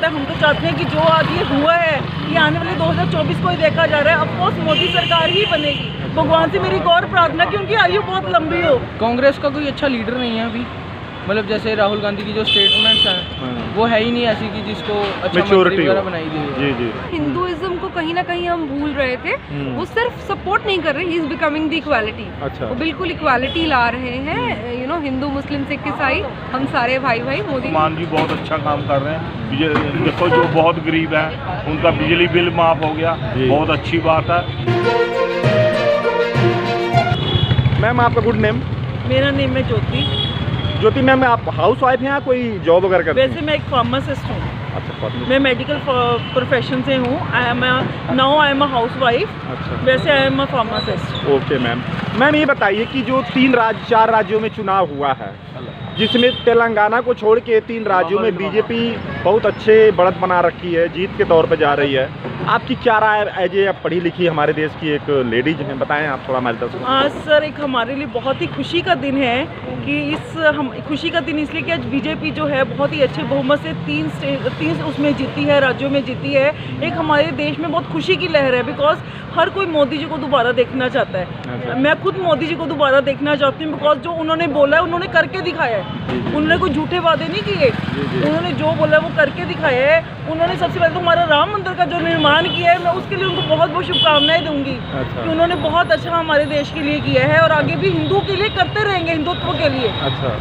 सकता है। हम तो चाहते हैं कि जो आज ये हुआ है ये आने वाले 2024 को ही देखा जा रहा है। ऑफकोर्स मोदी सरकार ही बनेगी। भगवान से मेरी एक और प्रार्थना कि उनकी आयु बहुत लंबी हो। कांग्रेस का कोई अच्छा लीडर नहीं है अभी, मतलब जैसे राहुल गांधी की जो स्टेटमेंट्स हैं वो है ही नहीं ऐसी कि जिसको अच्छा मंत्री वगैरह बनाई दी। जी जी। हिंदुइज्म को कहीं ना कहीं हम भूल रहे थे, वो सिर्फ सपोर्ट नहीं कर रहे, he is becoming the equality. अच्छा। वो बिल्कुल इक्वालिटी ला रहे हैं, यू नो, हिंदू मुस्लिम सिख ईसाई हम सारे भाई भाई। मोदी मान जी बहुत अच्छा काम कर रहे हैं। देखो जो बहुत गरीब हैं उनका बिजली बिल माफ हो गया, बहुत अच्छी बात है। मैम आपका गुड नेम? मेरा नेम है ज्योति। ज्योति मैम, आप हाउस वाइफ हैं या कोई जॉब वगैरह करते हैं? वैसे मैं एक फार्मासिस्ट हूँ। अच्छा, मैं मेडिकल प्रोफेशन से हूँ। I am a house wife. अच्छा। वैसे I am a pharmacist. Okay ma'am. Ma'am ये बताइए कि जो 4 राज्यों में चुनाव हुआ है, जिसमें तेलंगाना को छोड़ के 3 राज्यों में बीजेपी बहुत अच्छे बढ़त बना रखी है, जीत के तौर पे जा रही है। आपकी क्या राय एज ए पढ़ी लिखी हमारे देश की एक लेडीज हैं, बताएं आप थोड़ा हमारे दर्शकों को। आज सर एक हमारे लिए बहुत ही खुशी का दिन है कि खुशी का दिन इसलिए कि आज बीजेपी जो है बहुत ही अच्छे बहुमत से 3 उसमें जीती है, राज्यों में जीती है। एक हमारे देश में बहुत खुशी की लहर है, बिकॉज हर कोई मोदी जी को दोबारा देखना चाहता है। मैं खुद मोदी जी को दोबारा देखना चाहती हूँ, बिकॉज जो उन्होंने बोला है उन्होंने करके दिखाया है। उन्होंने कोई झूठे वादे नहीं किए, उन्होंने जो बोला है वो करके दिखाया है। उन्होंने सबसे पहले तो हमारा राम मंदिर का जो निर्माण किया है, मैं उसके लिए उनको बहुत बहुत शुभकामनाएं दूंगी कि उन्होंने बहुत अच्छा हमारे देश के लिए किया है और आगे भी हिंदू के लिए करते रहेंगे, हिंदुत्व के लिए। अच्छा।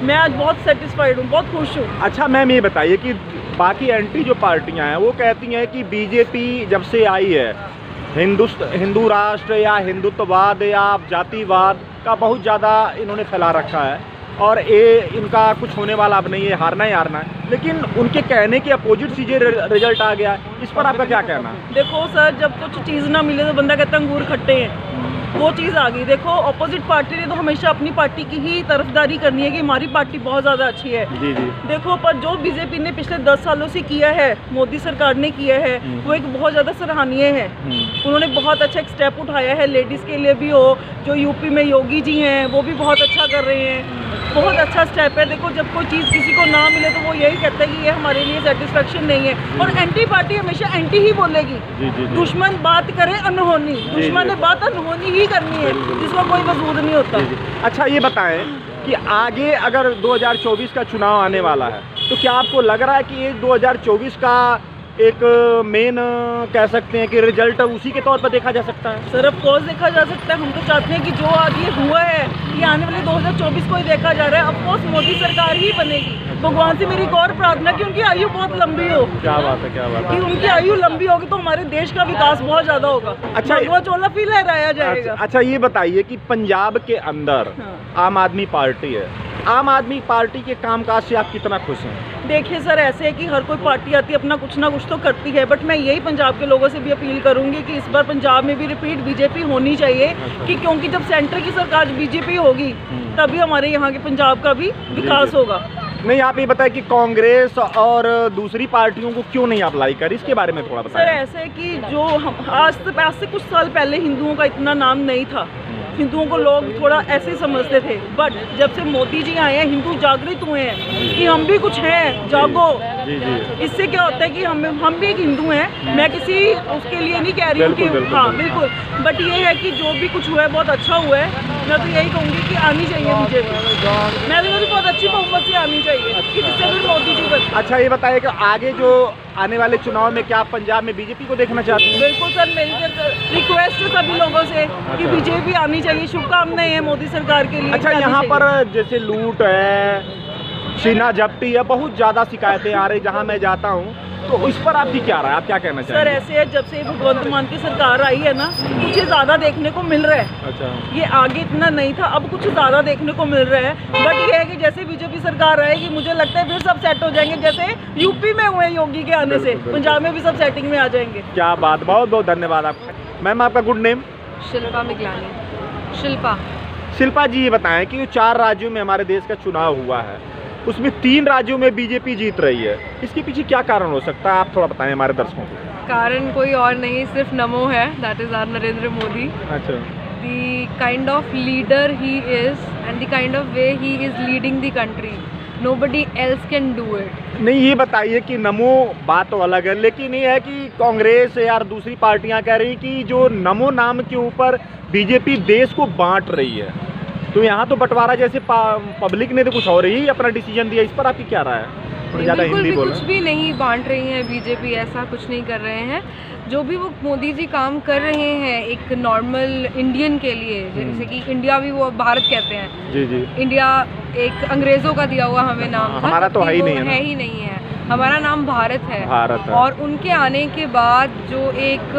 मैं आज बहुत सेटिस्फाइड हूँ, बहुत खुश हूँ। अच्छा मैम ये बताइए कि बाकी एंटी जो पार्टियां हैं वो कहती हैं कि बीजेपी जब से आई है हिंदू राष्ट्र या हिंदुत्ववाद या जातिवाद का बहुत ज़्यादा इन्होंने फैला रखा है और ये इनका कुछ होने वाला अब नहीं है, हारना ही हारना है। लेकिन उनके कहने के अपोजिट चीज़ें रिजल्ट आ गया। इस पर आपका क्या कहना है? देखो सर, जब कुछ चीज़ ना मिले तो बंदा कहता है अंगूर खट्टे हैं, वो चीज़ आ गई। देखो ऑपोजिट पार्टी ने तो हमेशा अपनी पार्टी की ही तरफदारी करनी है कि हमारी पार्टी बहुत ज़्यादा अच्छी है। जी जी। देखो पर जो बीजेपी ने पिछले 10 सालों से किया है, मोदी सरकार ने किया है, वो एक बहुत ज़्यादा सराहनीय है। उन्होंने बहुत अच्छा एक स्टेप उठाया है, लेडीज़ के लिए भी हो। जो यूपी में योगी जी हैं वो भी बहुत अच्छा कर रहे हैं, बहुत अच्छा स्टेप है। देखो जब कोई चीज़ किसी को ना मिले तो वो यही कहता है कि ये हमारे लिए सेटिस्फेक्शन नहीं है। और एंटी पार्टी हमेशा एंटी ही बोलेगी। दुश्मन बात करे अनहोनी, दुश्मन ने बात अनहोनी ही करनी है, जिसका कोई वजूद नहीं होता। अच्छा ये बताएं कि आगे अगर 2024 का चुनाव आने वाला है तो क्या आपको लग रहा है कि ये 2024 का एक मेन कह सकते हैं कि रिजल्ट उसी के तौर पर देखा जा सकता है? सर ऑफ कोर्स देखा जा सकता है। हम तो चाहते हैं कि जो आज ये हुआ है ये आने वाले 2024 को ही देखा जा रहा है। ऑफ कोर्स मोदी सरकार ही बनेगी। भगवान से मेरी एक और प्रार्थना कि उनकी आयु बहुत लंबी हो। क्या बात है, क्या बात है। कि उनकी आयु लंबी होगी तो हमारे देश का विकास बहुत ज़्यादा होगा। अच्छा, वो चोला फिर लहराया जाएगा। अच्छा ये बताइए कि पंजाब के अंदर आम आदमी पार्टी है, आम आदमी पार्टी के कामकाज से आप कितना खुश हैं? देखिए सर, ऐसे है कि हर कोई पार्टी आती है अपना कुछ ना कुछ तो करती है, बट मैं यही पंजाब के लोगों से भी अपील करूंगी कि इस बार पंजाब में भी रिपीट बीजेपी होनी चाहिए। कि क्योंकि जब सेंटर की सरकार बीजेपी होगी तभी हमारे यहाँ के पंजाब का भी विकास होगा। नहीं आप ये बताएं कि कांग्रेस और दूसरी पार्टियों को क्यों नहीं आप लाइक कर, इसके बारे में थोड़ा बताएं। सर ऐसे है कि जो आज से कुछ साल पहले हिंदुओं का इतना नाम नहीं था, हिंदुओं को लोग थोड़ा ऐसे समझते थे, बट जब से मोदी जी आए हैं हिंदू जागृत हुए हैं कि हम भी कुछ हैं, जागो। इससे क्या होता है कि हम भी एक हिंदू हैं। मैं किसी उसके लिए नहीं कह रही हूँ कि हाँ बिल्कुल, बट ये है कि जो भी कुछ हुआ है बहुत अच्छा हुआ है। मैं तो यही कहूँगी कि आनी चाहिए बीजेपी। मैं भी बहुत अच्छी बहुमत से आनी चाहिए कि जिससे फिर मोदी जी बने। अच्छा ये बताइए कि आगे जो आने वाले चुनाव में क्या आप पंजाब में बीजेपी को देखना चाहते हैं? बिल्कुल सर, मेरी रिक्वेस्ट है सभी लोगों से कि बीजेपी आनी चाहिए। शुभकामनाएं हैं मोदी सरकार के लिए। अच्छा यहाँ पर जैसे लूट है, सीना जब्ती है, बहुत ज़्यादा शिकायतें आ रही जहाँ मैं जाता हूँ, तो इस पर आपकी क्या राय, आप क्या कहना सर? चाहेंगे? ऐसे है जब से भगवंत मान की सरकार आई है ना, कुछ ज़्यादा देखने को मिल रहा है। अच्छा। ये आगे इतना नहीं था, अब कुछ ज़्यादा देखने को मिल रहा है। बट ये है कि जैसे बीजेपी सरकार आएगी मुझे लगता है फिर सब सेट हो जाएंगे, जैसे यूपी में हुए योगी के आने से पंजाब में भी सब सेटिंग में आ जाएंगे। क्या बात, बहुत बहुत धन्यवाद आपका। मैम आपका गुड नेम? शिल्पा मिगलानी। शिल्पा जी ये बताएं कि 4 राज्यों में हमारे देश का चुनाव हुआ है, उसमें 3 राज्यों में बीजेपी जीत रही है, इसके पीछे क्या कारण हो सकता है, आप थोड़ा बताएं हमारे दर्शकों को। कारण कोई और नहीं, सिर्फ नमो है, that is our Narendra Modi. अच्छा। The kind of leader he is and the kind of way he is leading the country, nobody else can do it. नहीं, ये बताइए कि नमो बात तो अलग है, लेकिन ये है कि कांग्रेस या दूसरी पार्टियां कह रही कि जो नमो नाम के ऊपर बीजेपी देश को बांट रही है, तो यहाँ तो बंटवारा जैसे पब्लिक ने तो कुछ और ही अपना डिसीजन दिया, इस पर आपकी क्या राय है? थोड़ी ज़्यादा बिल्कुल हिंदी भी बोलो। कुछ भी नहीं बांट रही है बीजेपी, ऐसा कुछ नहीं कर रहे हैं। जो भी वो मोदी जी काम कर रहे हैं एक नॉर्मल इंडियन के लिए, जैसे कि इंडिया भी वो भारत कहते हैं, जी जी, इंडिया एक अंग्रेजों का दिया हुआ हमें नाम था, हमारा तो है ही वो नहीं है ना। है ही नहीं है, हमारा नाम भारत है। भारत है। और उनके आने के बाद जो एक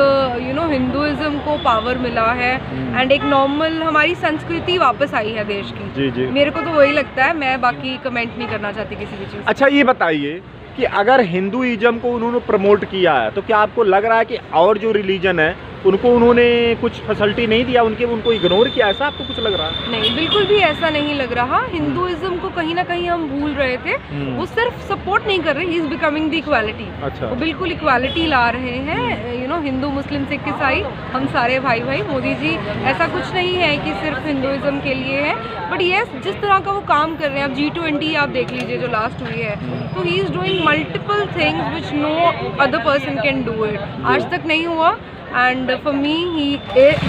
हिंदुइज्म को पावर मिला है एंड एक नॉर्मल हमारी संस्कृति वापस आई है देश की। जी जी। मेरे को तो वही लगता है, मैं बाकी कमेंट नहीं करना चाहती किसी भी चीज़। अच्छा, ये बताइए कि अगर हिंदुइज्म को उन्होंने प्रमोट किया है, तो क्या आपको लग रहा है कि और जो रिलीजन है उनको उन्होंने कुछ फैसिलिटी नहीं दिया, उनको इग्नोर किया, ऐसा आपको कुछ लग रहा है? नहीं, बिल्कुल भी ऐसा नहीं लग रहा। हिंदुइज्म को कहीं ना कहीं हम भूल रहे थे, वो सिर्फ सपोर्ट नहीं कर रहे, he is becoming the equality. अच्छा। वो बिल्कुल इक्वालिटी ला रहे हैं, हिंदू मुस्लिम सिख ईसाई हम सारे भाई भाई। मोदी जी ऐसा कुछ नहीं है कि सिर्फ हिंदुइज्म के लिए है, बट येस जिस तरह का वो काम कर रहे हैं, अब G20 आप देख लीजिए जो लास्ट हुई है, तो he is doing multiple things which no other person can do it. आज तक नहीं हुआ, and for me he is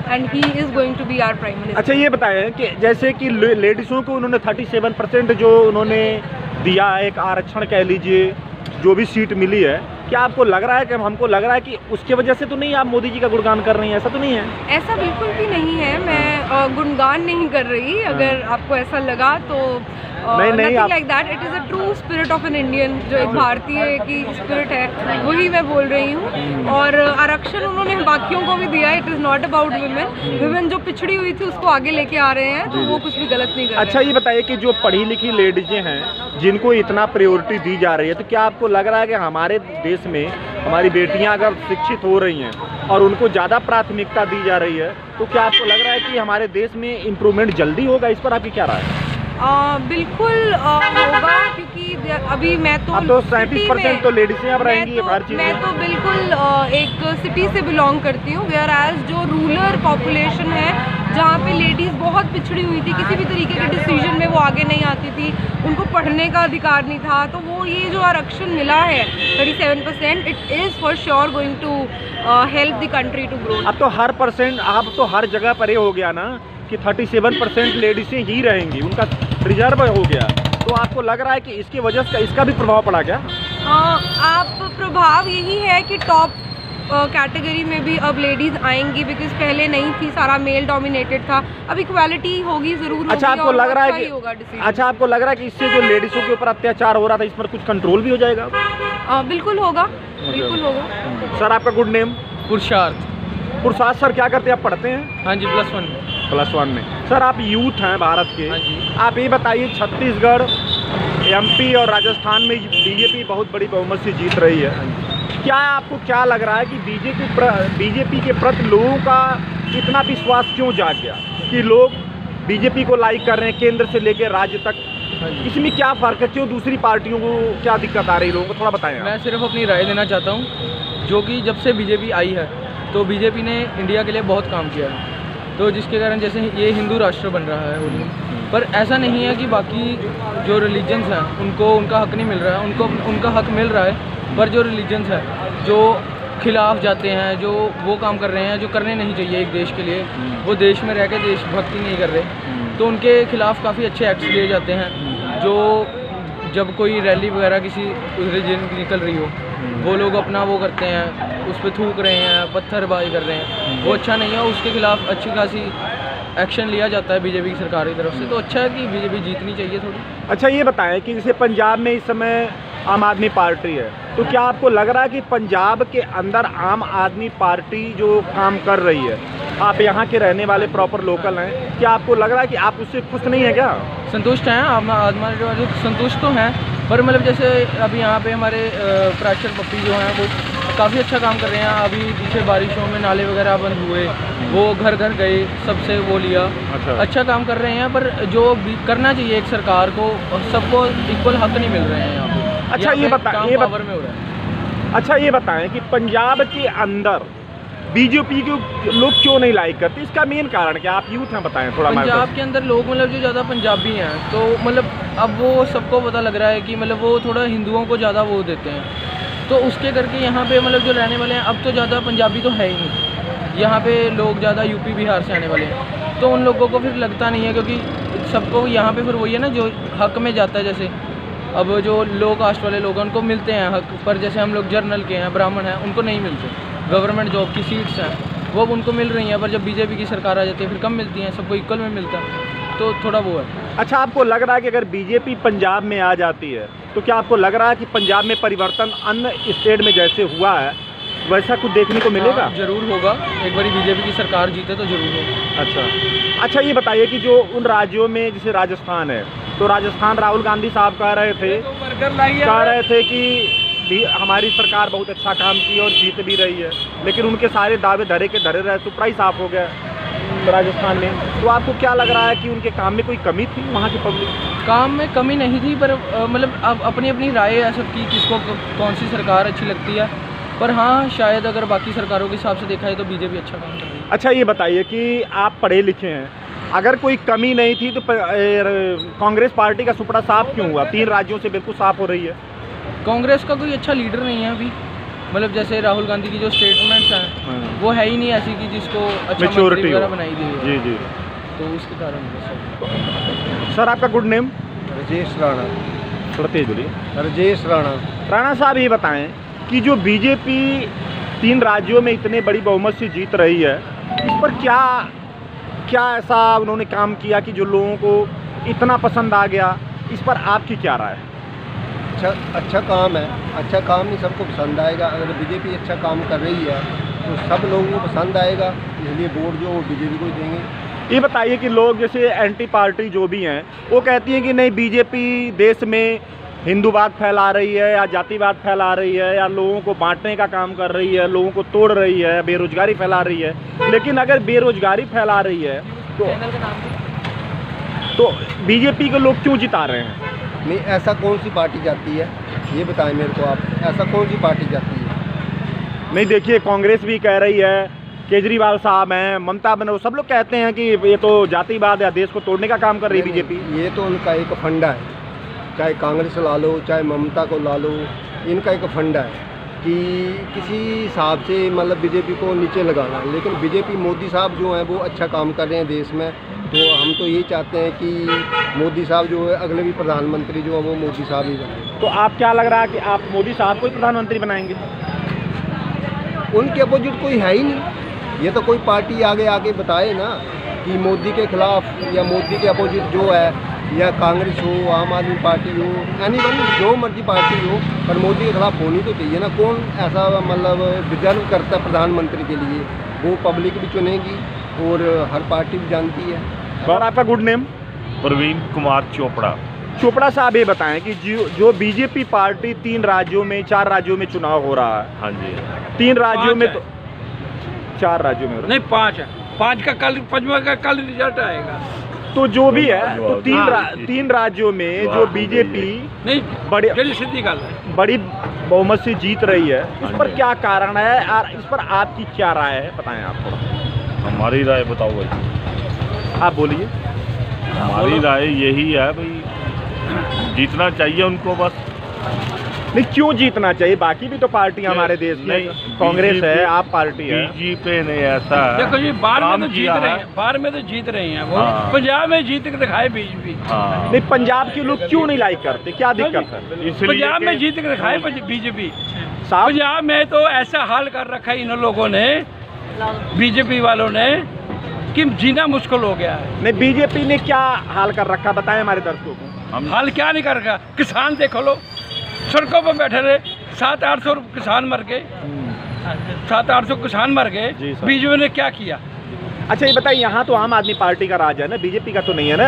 and he is going to be our prime minister. अच्छा, ये बताएं कि जैसे कि लेडीज़ों को उन्होंने 37% जो उन्होंने दिया है, एक आरक्षण कह लीजिए, जो भी सीट मिली है, क्या आपको लग रहा है कि हमको लग रहा है कि उसके वजह से तो नहीं आप मोदी जी का गुणगान कर रही हैं? ऐसा तो नहीं है? ऐसा बिल्कुल भी नहीं है, मैं गुणगान नहीं कर रही। अगर आपको ऐसा लगा तो नहीं, आप... like that, it is a true spirit of an Indian, जो एक भारतीय की स्पिरिट है वही मैं बोल रही हूँ। और आरक्षण उन्होंने बाकियों को भी दिया, it is not about women जो पिछड़ी हुई थी उसको आगे लेके आ रहे हैं, तो वो कुछ भी गलत नहीं कर रहे। अच्छा, ये बताइए कि जो पढ़ी लिखी लेडीजें हैं जिनको इतना प्रायोरिटी दी जा रही है, तो क्या आपको लग रहा है कि हमारे देश में हमारी बेटियां अगर शिक्षित हो रही हैं और उनको ज़्यादा प्राथमिकता दी जा रही है, तो क्या आपको लग रहा है कि हमारे देश में इम्प्रूवमेंट जल्दी होगा? इस पर आपकी क्या राय है? बिल्कुल होगा, क्योंकि अभी मैं तो अब तो 37% तो लेडीज़ें अब रहेंगी हर चीज़ मैं में। तो बिल्कुल एक सिटी से बिलोंग करती हूँ, वेयर एज जो रूरल पॉपुलेशन है, जहाँ पे लेडीज़ बहुत पिछड़ी हुई थी, किसी भी तरीके के डिसीजन में वो आगे नहीं आती थी, उनको पढ़ने का अधिकार नहीं था, तो वो ये जो आरक्षण मिला है 37%, it is for sure going to help the country to grow. अब तो हर जगह पर ये हो गया ना कि 37% लेडीज़ें ही रहेंगी, उनका रिजर्व हो गया, तो आपको लग रहा है कि इसकी वजह से इसका भी प्रभाव पड़ा क्या? आप प्रभाव यही है कि टॉप कैटेगरी में भी अब लेडीज आएंगी, बिकॉज पहले नहीं थी, सारा मेल डोमिनेटेड था, अब इक्वालिटी होगी जरूर। अच्छा, आपको लग रहा है कि इससे जो लेडीज़ों के ऊपर अत्याचार हो रहा था, इस पर कुछ कंट्रोल भी हो जाएगा? बिल्कुल होगा, बिल्कुल होगा। सर, आपका गुड नेम? पुरुषार्थ सर, क्या करते हैं आप? पढ़ते हैं? हाँ जी, +1 में। सर, आप यूथ हैं भारत के। हाँ जी। आप ये बताइए, छत्तीसगढ़, MP और राजस्थान में बीजेपी बहुत बड़ी बहुमत से जीत रही है, आपको क्या लग रहा है कि बीजेपी के प्रति लोगों का इतना विश्वास क्यों जाग गया कि लोग बीजेपी को लाइक कर रहे हैं केंद्र से लेकर राज्य तक? इसमें क्या फ़र्क है? क्यों दूसरी पार्टियों को क्या दिक्कत आ रही है? लोगों को थोड़ा बताएं। मैं सिर्फ अपनी राय देना चाहता हूँ, जो कि जब से बीजेपी आई है तो बीजेपी ने इंडिया के लिए बहुत काम किया है, तो जिसके कारण जैसे ये हिंदू राष्ट्र बन रहा है उन्हें, पर ऐसा नहीं है कि बाकी जो रिलीजन्स हैं उनको उनका हक नहीं मिल रहा है, उनको उनका हक मिल रहा है, पर जो रिलीजन्स हैं जो खिलाफ जाते हैं, जो वो काम कर रहे हैं जो करने नहीं चाहिए एक देश के लिए, वो देश में रह के देशभक्ति नहीं कर रहे, तो उनके खिलाफ काफ़ी अच्छे एक्ट्स लिए जाते हैं। जो जब कोई रैली वगैरह किसी रिलीजन की निकल रही हो, वो लोग अपना वो करते हैं, उस पर थूक रहे हैं, पत्थरबाजी कर रहे हैं, वो अच्छा नहीं है, उसके खिलाफ अच्छी खासी एक्शन लिया जाता है बीजेपी की सरकार की तरफ से, तो अच्छा है कि बीजेपी जीतनी चाहिए थोड़ी। अच्छा, ये बताएं कि जैसे पंजाब में इस समय आम आदमी पार्टी है, तो क्या आपको लग रहा है कि पंजाब के अंदर आम आदमी पार्टी जो काम कर रही है, आप यहाँ के रहने वाले प्रॉपर लोकल हैं, क्या आपको लग रहा है कि आप उससे खुश नहीं है? क्या संतुष्ट हैं? आदमी जो संतुष्ट तो हैं, पर मतलब जैसे अभी यहाँ पे हमारे प्राचर पप्पी जो हैं वो काफ़ी अच्छा काम कर रहे हैं। अभी पीछे बारिशों में नाले वगैरह बंद हुए, वो घर घर गए, सबसे वो लिया, अच्छा काम कर रहे हैं, पर जो करना चाहिए एक सरकार को, सबको इक्वल हक नहीं मिल रहे हैं यहाँ पे। अच्छा, ये पावर में हो रहा है। अच्छा, ये बताएं कि पंजाब के अंदर बीजेपी को लोग क्यों नहीं लाइक करते? इसका मेन कारण क्या? आप यूथ हैं, बताएं थोड़ा। पंजाब के अंदर लोग मतलब जो ज़्यादा पंजाबी हैं, तो मतलब अब वो सबको पता लग रहा है कि मतलब वो थोड़ा हिंदुओं को ज़्यादा वो देते हैं, तो उसके करके यहाँ पे मतलब जो रहने वाले हैं, अब तो ज़्यादा पंजाबी तो है ही नहीं, यहाँ पे लोग ज़्यादा यूपी बिहार से आने वाले हैं, तो उन लोगों को फिर लगता नहीं है, क्योंकि सबको यहाँ पे फिर वही है ना जो हक में जाता है। जैसे अब जो लो कास्ट वाले लोग हैं उनको मिलते हैं हक, पर जैसे हम लोग जर्नल के हैं, ब्राह्मण हैं, उनको नहीं मिलते। गवर्नमेंट जॉब की सीट्स हैं वो उनको मिल रही हैं, पर जब बीजेपी की सरकार आ जाती है फिर कम मिलती हैं, सबको इक्वल में मिलता है, तो थोड़ा वो है। अच्छा, आपको लग रहा है कि अगर बीजेपी पंजाब में आ जाती है तो क्या आपको लग रहा है कि पंजाब में परिवर्तन अन्य स्टेट में जैसे हुआ है वैसा कुछ देखने को मिलेगा? हाँ, जरूर होगा। एक बारी बीजेपी की सरकार जीते तो जरूर होगा। अच्छा, ये बताइए कि जो उन राज्यों में जैसे राजस्थान है, तो राजस्थान राहुल गांधी साहब कह रहे थे कि हमारी सरकार बहुत अच्छा काम की और जीत भी रही है, लेकिन उनके सारे दावे धरे के धरे रहे, सुपड़ा ही साफ हो गया राजस्थान में। तो आपको क्या लग रहा है कि उनके काम में कोई कमी थी? वहाँ की पब्लिक काम में कमी नहीं थी, पर मतलब अब अपनी अपनी राय है सबकी, किसको कौन सी सरकार अच्छी लगती है, पर हाँ शायद अगर बाकी सरकारों के हिसाब से देखा जाए तो बीजेपी अच्छा काम कर रही है। अच्छा, ये बताइए कि आप पढ़े लिखे हैं, अगर कोई कमी नहीं थी तो कांग्रेस पार्टी का सुपड़ा साफ क्यों हुआ? 3 राज्यों से बिल्कुल साफ हो रही है। कांग्रेस का कोई अच्छा लीडर नहीं है अभी, मतलब जैसे राहुल गांधी की जो स्टेटमेंट्स हैं वो है ही नहीं ऐसी कि जिसको अच्छा मंत्री वगैरह बनाई दी है। जी, तो उसके कारण। सर, आपका गुड नेम? राजेश राणा। थोड़ा तेज बोलिए। राजेश राणा। राणा साहब, ये बताएं कि जो बीजेपी 3 राज्यों में इतने बड़ी बहुमत से जीत रही है, इस पर क्या ऐसा उन्होंने काम किया कि जो लोगों को इतना पसंद आ गया? इस पर आपकी क्या राय है? अच्छा काम है। अच्छा काम नहीं सबको पसंद आएगा। अगर बीजेपी अच्छा काम कर रही है तो सब लोगों को पसंद आएगा, इसलिए वोट जो बीजेपी को ही देंगे। ये बताइए कि लोग जैसे एंटी पार्टी जो भी हैं वो कहती हैं कि नहीं, बीजेपी देश में हिंदूवाद फैला रही है या जातिवाद फैला रही है या लोगों को बांटने का काम कर रही है, लोगों को तोड़ रही है, बेरोजगारी फैला रही है। लेकिन अगर बेरोजगारी फैला रही है तो बीजेपी को लोग क्यों जिता रहे हैं? नहीं, ऐसा कौन सी पार्टी जाती है, ये बताएं मेरे को आप, ऐसा कौन सी पार्टी जाती है? नहीं, देखिए, कांग्रेस भी कह रही है, केजरीवाल साहब हैं, ममता बनर्जी, सब लोग कहते हैं कि ये तो जातिवाद या देश को तोड़ने का काम कर रही है बीजेपी। ये तो उनका एक फंडा है, चाहे कांग्रेस ला लो चाहे ममता को ला लो, इनका एक फंडा है कि किसी हिसाब से मतलब बीजेपी को नीचे लगाना। लेकिन बीजेपी मोदी साहब जो हैं वो अच्छा काम कर रहे हैं देश में, तो हम तो यही चाहते हैं कि मोदी साहब जो है अगले भी प्रधानमंत्री जो है वो मोदी साहब ही बने। तो आप क्या लग रहा है कि आप मोदी साहब को ही प्रधानमंत्री बनाएंगे? उनके अपोजिट कोई है ही नहीं। ये तो कोई पार्टी आगे बताए ना कि मोदी के खिलाफ या मोदी के अपोजिट जो है, या कांग्रेस हो, आम आदमी पार्टी हो, एनीवन जो मर्जी पार्टी हो, पर मोदी के खिलाफ होनी तो चाहिए ना। कौन ऐसा मतलब डिजर्व करता है प्रधानमंत्री के लिए? वो पब्लिक भी चुनेगी और हर पार्टी भी जानती है। और आपका गुड नेम? प्रवीण कुमार चोपड़ा। चोपड़ा साहब, ये बताएं कि जो बीजेपी पार्टी 3 राज्यों में 4 राज्यों में चुनाव हो रहा है। हाँ जी। 3 राज्यों में तो 4 राज्यों में नहीं 5 है, 5 का कल 5वां का कल रिजल्ट आएगा। तो जो भी है तो 3 राज्यों में जो बीजेपी नहीं बड़ी सीधी गल है, बड़ी बहुमत से जीत रही है, इस पर क्या कारण है और इस पर आपकी क्या राय है? बताएं आप थोड़ा। हमारी राय बताओ भाई। आप बोलिए। हमारी राय यही है भाई, जीतना चाहिए उनको बस। नहीं, क्यों जीतना चाहिए? बाकी भी तो पार्टियां हमारे देश में, कांग्रेस है, आप पार्टी है। बीजेपी ने ऐसा देखो जी बाहर में तो काम जीत किया रहे है। हैं, बाहर में तो जीत रहे हैं वो। हाँ। पंजाब में जीत के दिखाए बीजेपी। हाँ। नहीं, पंजाब के लोग क्यों नहीं लाइक करते? क्या दिक्कत है? इसलिए पंजाब में कि- जीत के दिखाए बीजेपी। साहब, पंजाब में तो ऐसा हाल कर रखा है इन लोगों ने, बीजेपी वालों ने, कि जीना मुश्किल हो गया है। नहीं, बीजेपी ने क्या हाल कर रखा बताएं हमारे दर्शकों को। हाल क्या नहीं कर रखा? किसान देखो लो, सड़कों पर बैठे रहे, 700-800 किसान मर गए, 700-800 किसान मर गए। जी सर। बीजेपी ने क्या किया? अच्छा, ये बताइए, यहाँ तो आम आदमी पार्टी का राज है ना, बीजेपी का तो नहीं है ना?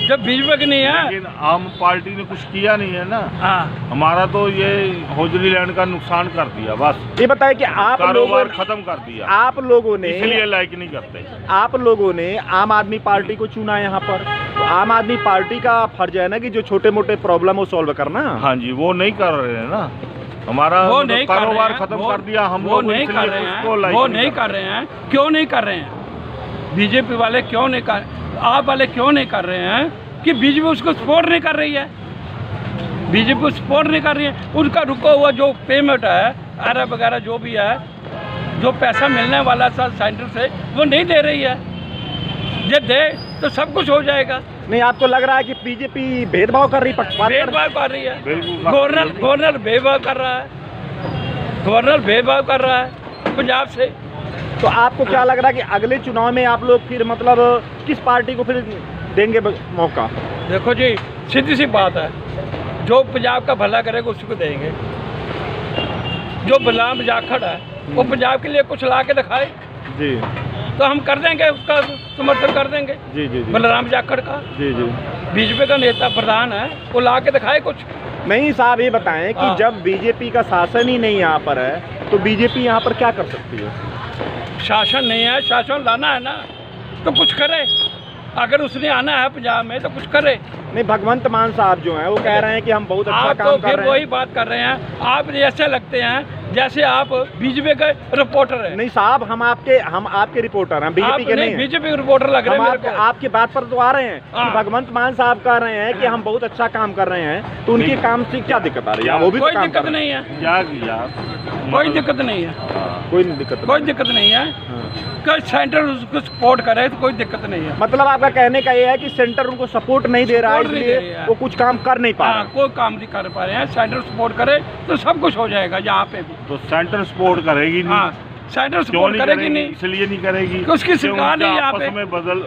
जब बीजेपी की नहीं है। लेकिन आम पार्टी ने कुछ किया नहीं है ना। हाँ, हमारा तो ये होजरी लैंड का नुकसान कर दिया बस। ये बताइए कि आप कारोबार लोगों खत्म कर दिया, आप लोगों ने इसलिए लाइक नहीं करते। आप लोगों ने आम आदमी पार्टी को चुना यहाँ पर, तो आम आदमी पार्टी का फर्ज है ना कि जो छोटे मोटे प्रॉब्लम वो सॉल्व करना। हाँ जी, वो नहीं कर रहे हैं ना। हमारा वो मतलब नहीं कर रहे कारोबार हैं, खत्म वो- कर दिया हम वो लोग, नहीं कर रहे हैं, वो नहीं कर रहे हैं। क्यों नहीं कर रहे हैं? बीजेपी वाले क्यों नहीं कर, आप वाले क्यों नहीं कर रहे हैं? कि बीजेपी उसको सपोर्ट नहीं कर रही है, बीजेपी को सपोर्ट नहीं कर रही है। उनका रुका हुआ जो पेमेंट है अरब वगैरह जो भी है, जो पैसा मिलने वाला था सेंटर से, वो नहीं दे रही है। ये दे तो सब कुछ हो जाएगा। नहीं, आपको लग रहा है कि बीजेपी भेदभाव कर रही, पक्षपात कर रही? भेदभाव कर रही है। बिल्कुल। गवर्नर भेदभाव कर रहा है, गवर्नर भेदभाव कर रहा है पंजाब से। तो आपको क्या लग रहा है कि अगले चुनाव में आप लोग फिर मतलब किस पार्टी को फिर देंगे मौका? देखो जी, सीधी सी बात है, जो पंजाब का भला करेगा उसी को देंगे। जो गुलाम जाखड़ है वो पंजाब के लिए कुछ ला के दिखाए जी, तो हम कर देंगे, उसका समर्थन कर देंगे। जी जी जी, बलराम जाखड़ का, जी जी। बीजेपी का नेता प्रधान है, वो ला के दिखाए कुछ। नहीं साहब, ये बताएं कि हाँ। जब बीजेपी का शासन ही नहीं यहाँ पर है तो बीजेपी यहाँ पर क्या कर सकती है? शासन नहीं है, शासन लाना है ना, तो कुछ करे। अगर उसने आना है पंजाब में तो कुछ करे। नहीं, भगवंत मान साहब जो हैं वो कह रहे हैं कि हम बहुत अच्छा आप काम तो कर फिर रहे हैं। वही बात कर रहे हैं। आप ऐसे लगते हैं जैसे आप बीजेपी के रिपोर्टर हैं। नहीं साहब, हम आपके रिपोर्टर हैं, बीजेपी के नहीं हैं। बीजेपी के रिपोर्टर लग रहे हम हैं मेरे को। आपकी बात पर तो आ रहे हैं कि हाँ। भगवंत मान साहब कह रहे हैं कि हम बहुत अच्छा काम कर रहे हैं, तो उनके काम से क्या दिक्कत आ रही है? वो भी तो कोई काम दिक्कत कर रहे नहीं है, क्या किया? कोई दिक्कत नहीं है, हैं। कोई दिक्कत कोई दिक्कत नहीं है। हाँ। कोई सेंटर उसको सपोर्ट करे तो कोई दिक्कत नहीं है। मतलब आपका कहने का ये है कि सेंटर उनको सपोर्ट नहीं दे रहा है, सपोर्ट नहीं दे रही इसलिए है। वो कुछ काम कर नहीं पा हाँ, रहे। कोई काम नहीं कर पा रहे हैं। सेंटर सपोर्ट करे तो सब कुछ हो जाएगा यहाँ पे भी। तो सेंटर सपोर्ट करेगी नहीं? हाँ, सेंटर क्यों सपोर्ट नहीं करेगी नहीं। इसलिए नहीं करेगी कि उसकी कि सरकार उनका नहीं यहाँ आपस पे। में बदल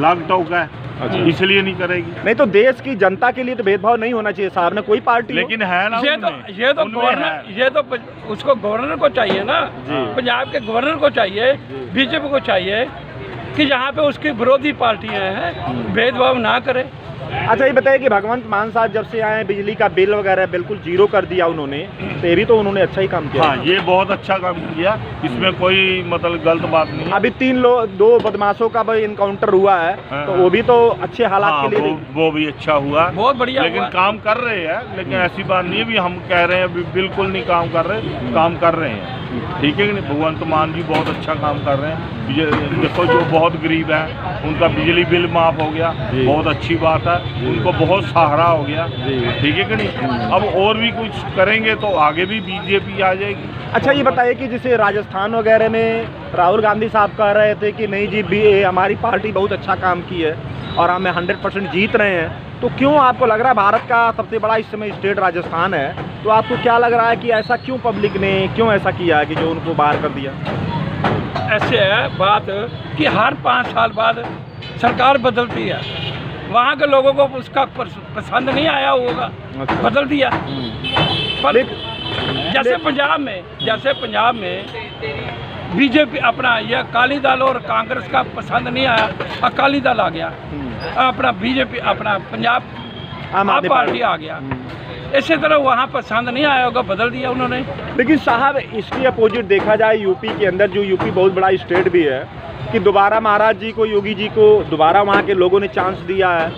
लाग टोका है, अच्छा। इसलिए नहीं करेगी। नहीं तो देश की जनता के लिए तो भेदभाव नहीं होना चाहिए साहब, ने कोई पार्टी हो। लेकिन है ना ये तो उनमें गवर्नर, है। ये तो उसको गवर्नर को चाहिए ना, जी। पंजाब के गवर्नर को चाहिए, बीजेपी को चाहिए कि जहाँ पे उसकी विरोधी पार्टियां हैं भेदभाव ना करे। अच्छा, ये बताइए कि भगवंत मान साहब जब से आए बिजली का बिल वगैरह बिल्कुल जीरो कर दिया उन्होंने, तो ये भी तो उन्होंने अच्छा ही काम किया। हाँ, ये बहुत अच्छा काम किया, इसमें कोई मतलब गलत बात नहीं है। अभी 2 बदमाशों का भी इनकाउंटर हुआ है, हाँ, तो वो भी तो अच्छे हालात हाँ, के लिए वो भी अच्छा हुआ, बहुत बढ़िया लेकिन हुआ। काम कर रहे हैं। लेकिन ऐसी बात नहीं है भी हम कह रहे हैं बिल्कुल नहीं काम कर रहे, काम कर रहे हैं, ठीक है कि नहीं? भगवंत मान जी बहुत अच्छा काम कर रहे हैं। देखो जो बहुत गरीब है उनका बिजली बिल माफ हो गया, बहुत अच्छी बात है, उनको बहुत सहारा हो गया, ठीक है कि नहीं? अब और भी कुछ करेंगे तो आगे भी बीजेपी आ जाएगी। अच्छा, ये बताइए कि जैसे राजस्थान वगैरह में राहुल गांधी साहब कह रहे थे कि नहीं जी, हमारी पार्टी बहुत अच्छा काम की है और हम 100% जीत रहे हैं, तो क्यों आपको लग रहा है भारत का सबसे बड़ा इस समय स्टेट राजस्थान है, तो आपको क्या लग रहा है कि ऐसा क्यों पब्लिक ने क्यों ऐसा किया है कि जो उनको बाहर कर दिया? ऐसे है बात कि हर 5 साल बाद सरकार बदलती है, वहाँ के लोगों को उसका पसंद नहीं आया होगा, अच्छा। बदल दिया। पर लेकिन- जैसे पंजाब में बीजेपी अपना ये अकाली दल और कांग्रेस का पसंद नहीं आया, अकाली दल आ गया, अपना बीजेपी अपना पंजाब आम आदमी पार्टी आ गया। इसी तरह वहाँ पसंद नहीं आया होगा, बदल दिया उन्होंने। लेकिन साहब इसकी अपोजिट देखा जाए यूपी के अंदर, जो यूपी बहुत बड़ा स्टेट भी है, कि दोबारा महाराज जी को, योगी जी को दोबारा वहाँ के लोगों ने चांस दिया है,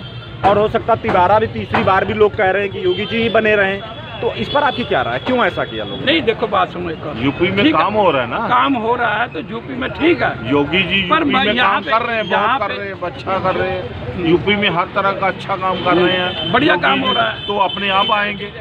और हो सकता तिबारा भी तीसरी बार भी लोग कह रहे हैं कि योगी जी ही बने रहें, तो इस पर आपकी क्या राय है? क्यों ऐसा किया लोगों ने? नहीं, देखो बात सुनो एक और। यूपी में ठीक है, काम हो रहा है ना, काम हो रहा है तो यूपी में ठीक है। योगी जी पर यूपी में यहाँ काम पे- कर रहे हैं, यहाँ बहुत कर पे- रहे हैं, अच्छा कर रहे हैं। यूपी में हर तरह का अच्छा काम कर रहे हैं, बढ़िया योगी काम हो जी रहा है। तो अपने आप आएंगे,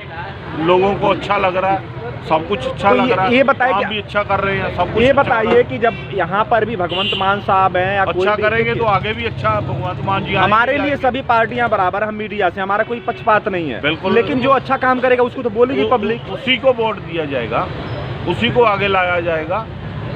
लोगों को अच्छा लग रहा है, सब कुछ अच्छा तो लग रहा है, ये बताइए काम कि- भी अच्छा कर रहे हैं, सब कुछ ये अच्छा बताइए कि जब यहाँ पर भी भगवंत मान साहब हैं या कोई अच्छा भी- करेंगे तो आगे भी अच्छा भगवंत मान जी आएंगे, हमारे लिए आएंगे। सभी पार्टियां बराबर, हम मीडिया से, हमारा कोई पक्षपात नहीं है, बिल्कुल। लेकिन जो अच्छा काम करेगा उसको तो बोलेगी पब्लिक। उसी को वोट दिया जाएगा, उसी को आगे लाया जाएगा,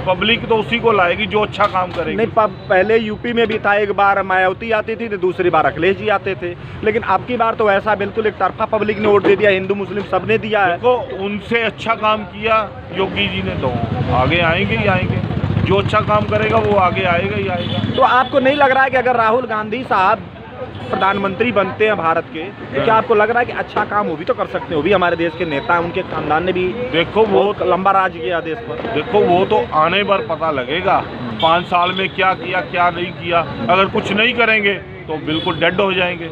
पब्लिक तो उसी को लाएगी जो अच्छा काम करेगी। नहीं, पहले यूपी में भी था, एक बार मायावती आती थी तो दूसरी बार अखिलेश जी आते थे, लेकिन अब की बार तो ऐसा बिल्कुल एक तरफा पब्लिक ने वोट दे दिया, हिंदू मुस्लिम सबने दिया है। देखो उनसे अच्छा काम किया योगी जी ने, तो आगे आएंगे ही आएंगे, जो अच्छा काम करेगा वो आगे आएगा ही आएगा। तो आपको नहीं लग रहा है कि अगर राहुल गांधी साहब प्रधानमंत्री बनते हैं भारत के, तो क्या आपको लग रहा है कि अच्छा काम वो भी तो कर सकते हैं? वो भी हमारे देश के नेता हैं, उनके खानदान ने भी देखो वो बहुत लंबा राज किया देश पर। देखो वो तो आने पर पता लगेगा 5 साल में क्या किया क्या नहीं किया। अगर कुछ नहीं करेंगे तो बिल्कुल डेड हो जाएंगे,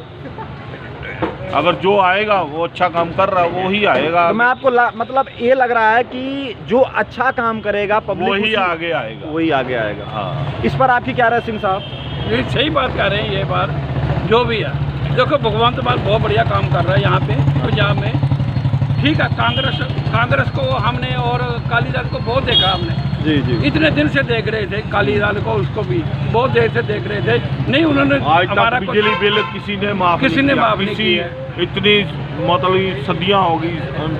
अगर जो आएगा वो अच्छा काम कर रहा है वो ही आएगा, तो मैं आपको मतलब ये लग रहा है कि जो अच्छा काम करेगा पब्लिक वही आगे आएगा। वही आगे आएगा। हाँ, इस पर आपकी क्या राय सिंह साहब? ये सही बात कर रहे हैं ये बात। जो भी है। देखो भगवंत मान बहुत बढ़िया काम कर रहा है यहाँ पे पंजाब में। ठीक है, कांग्रेस को हमने और अकाली दल को बहुत देखा हमने। जी जी। इतने दिन से देख रहे थे अकाली दल को, उसको भी बहुत देर से देख रहे थे। नहीं, उन्होंने आज हमारा तक बिजली बिल किसी ने माफ नहीं किया। इतनी मतलब सदियां हो गई,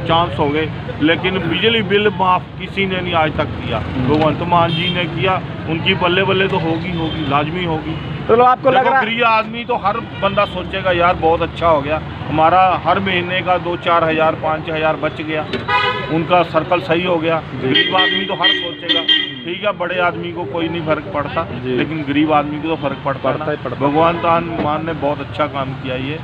चांस हो गए, लेकिन बिजली बिल माफ किसी ने नहीं आज तक किया। भगवंत मान जी ने किया, उनकी बल्ले बल्ले तो होगी लाजमी होगी। तो आपको लग रहा है गरीब आदमी तो हर बंदा सोचेगा यार बहुत अच्छा हो गया, हमारा हर महीने का 2-4 हज़ार 5 हज़ार बच गया, उनका सर्कल सही हो गया। गरीब आदमी तो हर सोचेगा। ठीक है, बड़े आदमी को कोई नहीं फर्क पड़ता, लेकिन गरीब आदमी को तो फर्क पड़ता है। भगवंत मान ने बहुत अच्छा काम किया ये,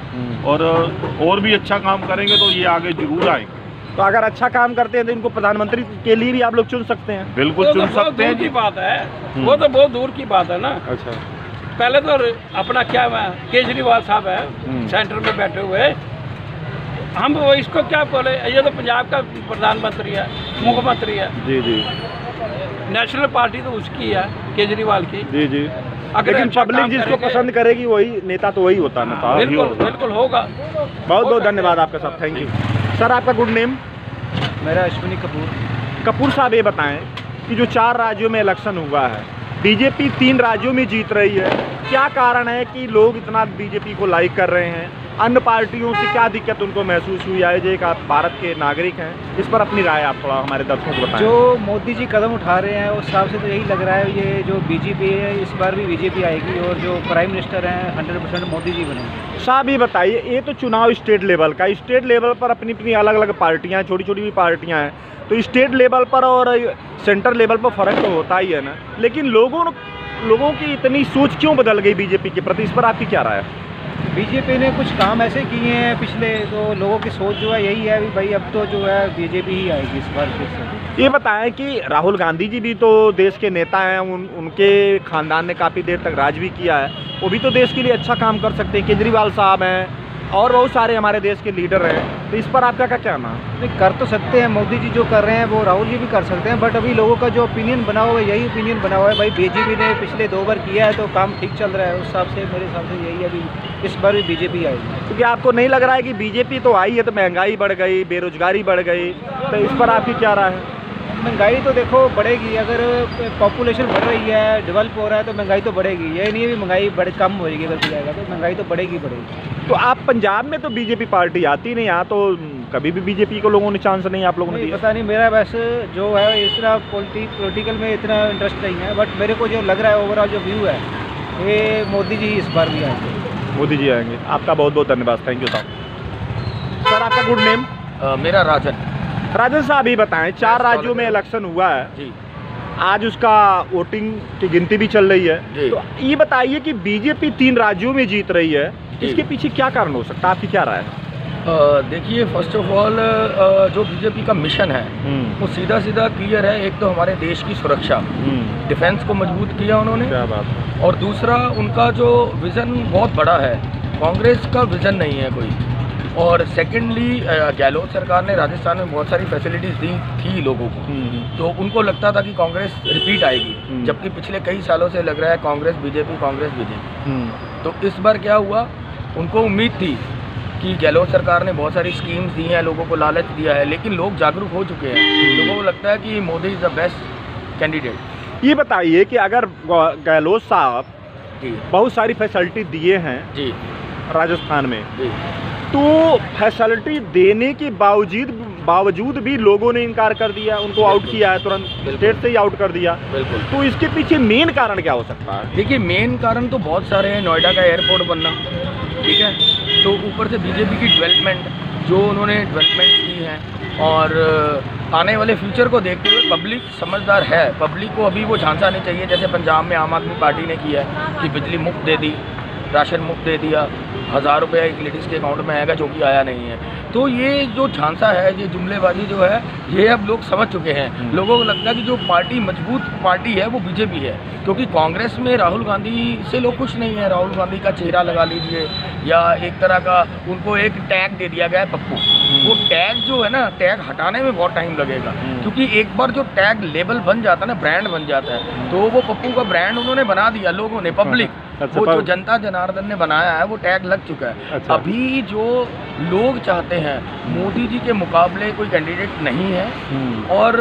और भी अच्छा काम करेंगे तो ये आगे जरूर आएंगे। तो अगर अच्छा काम करते हैं तो इनको प्रधानमंत्री के लिए भी आप लोग चुन सकते हैं? बिल्कुल चुन सकते हैं। की बात है, वो तो बहुत दूर की बात है ना। अच्छा, पहले तो अपना क्या केजरीवाल साहब है सेंटर में बैठे हुए, हम वो इसको क्या बोले, ये तो पंजाब का प्रधानमंत्री है, मुख्यमंत्री है। जी जी। नेशनल पार्टी तो उसकी है, केजरीवाल की। जी जी। अगर लेकिन अच्छा पब्लिक काम जिसको करेंगे- पसंद करेगी वही नेता, तो वही होता है ना। बिल्कुल होगा। बहुत बहुत धन्यवाद आपका साहब, थैंक यू सर। आपका गुड नेम? मेरा अश्विनी कपूर। कपूर साहब, ये बताएं कि जो 4 राज्यों में इलेक्शन हुआ है, बीजेपी 3 राज्यों में जीत रही है, क्या कारण है कि लोग इतना बीजेपी को लाइक कर रहे हैं? अन्य पार्टियों से क्या दिक्कत उनको महसूस हुई है? जो एक आप भारत के नागरिक हैं, इस पर अपनी राय आप थोड़ा हमारे दर्शकों को बताएं। जो मोदी जी कदम उठा रहे हैं उस हिसाब से तो यही लग रहा है, ये जो बीजेपी है इस बार भी बीजेपी आएगी, और जो प्राइम मिनिस्टर हैं 100% मोदी जी बनेंगे। साहब ये बताइए, ये तो चुनाव स्टेट लेवल का, स्टेट लेवल पर अपनी अपनी अलग अलग पार्टियाँ, छोटी छोटी भी पार्टियाँ हैं, तो स्टेट लेवल पर और सेंटर लेवल पर फ़र्क तो होता ही है ना। लेकिन लोगों की इतनी सोच क्यों बदल गई बीजेपी के प्रति, इस पर आपकी क्या राय है? बीजेपी ने कुछ काम ऐसे किए हैं पिछले, तो लोगों की सोच जो है यही है कि भाई अब तो जो है बीजेपी ही आएगी इस बार फिर से। ये बताएं कि राहुल गांधी जी भी तो देश के नेता हैं, उनके खानदान ने काफ़ी देर तक राज भी किया है, वो भी तो देश के लिए अच्छा काम कर सकते हैं। केजरीवाल साहब हैं और बहुत सारे हमारे देश के लीडर हैं, तो इस पर आपका क्या कहना है? नहीं, कर तो सकते हैं, मोदी जी जो कर रहे हैं वो राहुल जी भी कर सकते हैं, बट अभी लोगों का जो ओपिनियन बना हुआ है यही ओपिनियन बना हुआ है भाई बीजेपी ने पिछले 2 बार किया है तो काम ठीक चल रहा है, उस हिसाब से मेरे हिसाब से यही है कि इस बार भी बीजेपी आएगी। क्योंकि आपको नहीं लग रहा है कि बीजेपी तो आई है तो महंगाई बढ़ गई, बेरोजगारी बढ़ गई, तो इस पर आपकी क्या राय है? महंगाई तो देखो बढ़ेगी, अगर पॉपुलेशन बढ़ रही है, डेवलप हो रहा है तो महंगाई तो बढ़ेगी। ये नहीं है कि महंगाई कम होगी, अगर कोई आएगा तो महंगाई तो बढ़ेगी। तो आप पंजाब में तो बीजेपी पार्टी आती नहीं, यहाँ तो कभी भी बीजेपी को लोगों ने चांस नहीं आप लोगों ने दिया? पता नहीं, मेरा वैसे जो है इतना पॉलिटिकल में इतना इंटरेस्ट नहीं है, बट मेरे को जो लग रहा है ओवरऑल जो व्यू है ये मोदी जी इस बार भी आएंगे। मोदी जी आएंगे। आपका बहुत बहुत धन्यवाद, थैंक यू साहब। सर आपका गुड नेम? मेरा राजन। राजन साहब ये बताएं, 4 राज्यों में इलेक्शन हुआ है जी। आज उसका वोटिंग की गिनती भी चल रही है, जी। तो ये बताइए कि बीजेपी 3 राज्यों में जीत रही है, इसके पीछे क्या कारण हो सकता है, आपकी क्या राय है? देखिए, फर्स्ट ऑफ ऑल जो बीजेपी का मिशन है वो सीधा सीधा क्लियर है। एक तो हमारे देश की सुरक्षा, डिफेंस को मजबूत किया उन्होंने, क्या बात है। और दूसरा उनका जो विज़न बहुत बड़ा है, कांग्रेस का विज़न नहीं है कोई। और सेकेंडली गहलोत सरकार ने राजस्थान में बहुत सारी फैसिलिटीज़ दी थी लोगों को, तो उनको लगता था कि कांग्रेस रिपीट आएगी, जबकि पिछले कई सालों से लग रहा है कांग्रेस बीजेपी। तो इस बार क्या हुआ, उनको उम्मीद थी कि गहलोत सरकार ने बहुत सारी स्कीम्स दी हैं, लोगों को लालच दिया है, लेकिन लोग जागरूक हो चुके हैं। लोगों को लगता है कि Modi is the best candidate. ये बताइए कि अगर गहलोत साहब जी बहुत सारी फैसिलिटी दिए हैं जी राजस्थान में, जी, तो फैसिलिटी देने के बावजूद भी लोगों ने इनकार कर दिया, उनको आउट किया है, तुरंत स्टेट से ही आउट कर दिया। बिल्कुल। तो इसके पीछे मेन कारण क्या हो सकता है? देखिए, मेन कारण तो बहुत सारे हैं। नोएडा का एयरपोर्ट बनना, ठीक है, तो ऊपर से बीजेपी की डेवलपमेंट, जो उन्होंने डेवलपमेंट की है, और आने वाले फ्यूचर को देखते हुए पब्लिक समझदार है। पब्लिक को अभी वो झांसा नहीं चाहिए जैसे पंजाब में आम आदमी पार्टी ने किया है कि बिजली मुफ्त दे दी, राशन मुफ्त दे दिया, 1000 रुपये एक लेडीज़ के अकाउंट में आएगा, जो कि आया नहीं है। तो ये जो झांसा है, ये जुमलेबाजी जो है, ये अब लोग समझ चुके हैं। लोगों को लगता है कि जो पार्टी मजबूत पार्टी है वो बीजेपी है, क्योंकि कांग्रेस में राहुल गांधी से लोग खुश नहीं है। राहुल गांधी का चेहरा लगा लीजिए, या एक तरह का उनको एक टैग दे दिया गया है पप्पू। वो टैग जो है ना, टैग हटाने में बहुत टाइम लगेगा, क्योंकि एक बार जो टैग लेबल बन जाता है ना, ब्रांड बन जाता है, तो वो पप्पू का ब्रांड उन्होंने बना दिया लोगों ने, पब्लिक। अच्छा, वो जो पर- जनता जनार्दन ने बनाया है वो टैग लग चुका है। अच्छा। अभी जो लोग चाहते हैं मोदी जी के मुकाबले कोई कैंडिडेट नहीं है, और